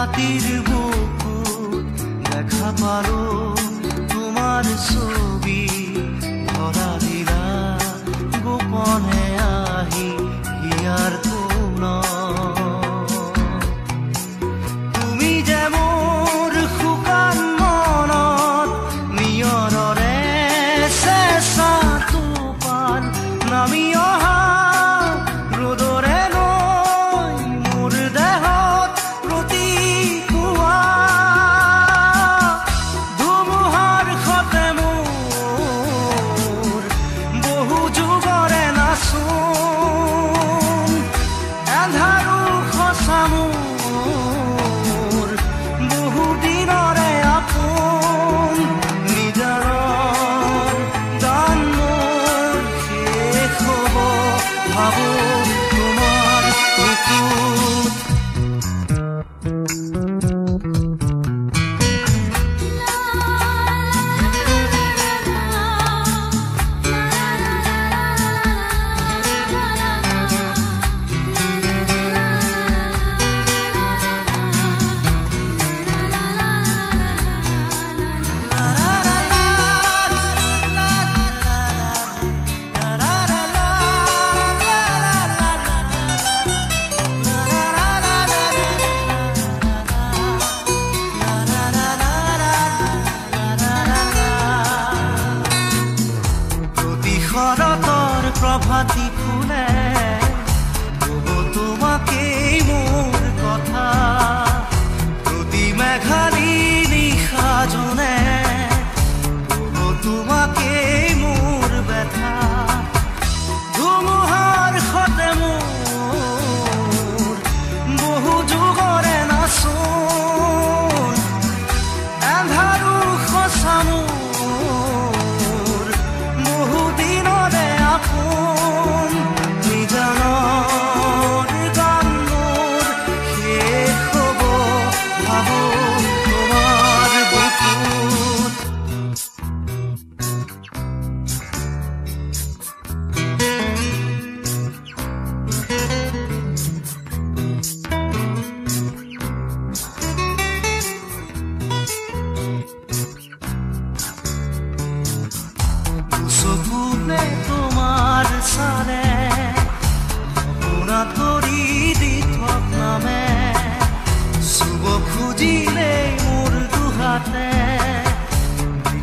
রাতির বুকুত দেখা পালো তোমার ছবি ধরা দিলা গোপনে আহি হিয়ার কোন তুমি যে মোর শুকান মনত নিয়ৰৰে চেঁচা টোপাল নামি অহা ৰ'দৰে লৈ মোৰ দেহত প্ৰতিপুৱা ধুমুহাৰ সতে মোৰ বহু যুগৰে নাচোন এন্ধাৰো সঁচা মোৰ বহু দিনৰে আপোন নিজাৰৰ গান মোৰ শেষ হ'ব ভাবো তোমাৰ বুকুত শৰতৰ প্ৰভাতী ফুলে কব তোমাকেই মোৰ কথা প্ৰতি মেঘালী নিশা জোনে কব তোমাকেই মোৰ ব্যথা ধুমুহাৰ সতে মোৰ বহু যুগৰে নাচোন এন্ধাৰো সঁচা মোৰ বহু দিনৰে আপোন নিজানৰ গান মোৰ শেষ হ'ব ভাবো তোমাৰ বুকুত চকুতে তোমাৰ চালে সপোনা তৰি দি থক নামে চুব খুজিলে মোৰ দুহাতে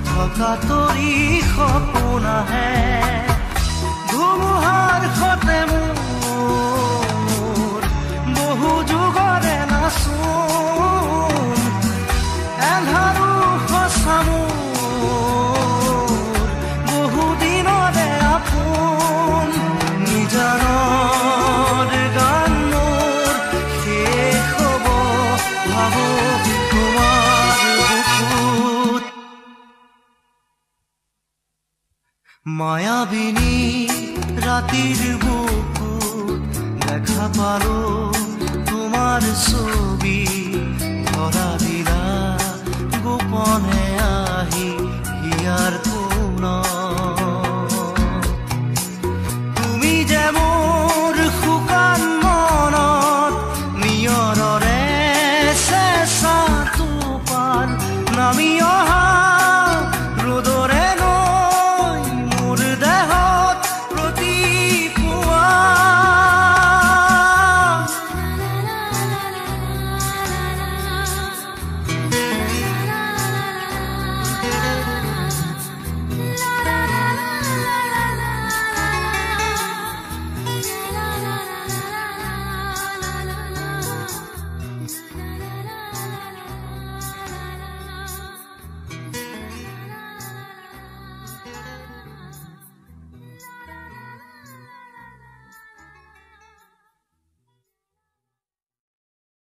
থকা তৰি সপোন আহে ধুমুহাৰ সতে মোৰ বহু যুগৰে নাচোন এন্ধাৰো সঁচা মোৰ বহু দিনৰে আপোন নিজানৰ গান মোৰ শেষ হ'ব ভাবো তোমাৰ বুকুত মায়াবিনী ৰাতিৰ বুকুত দেখা পালো তোমাৰ ছবি ধৰা দিলা গোপনে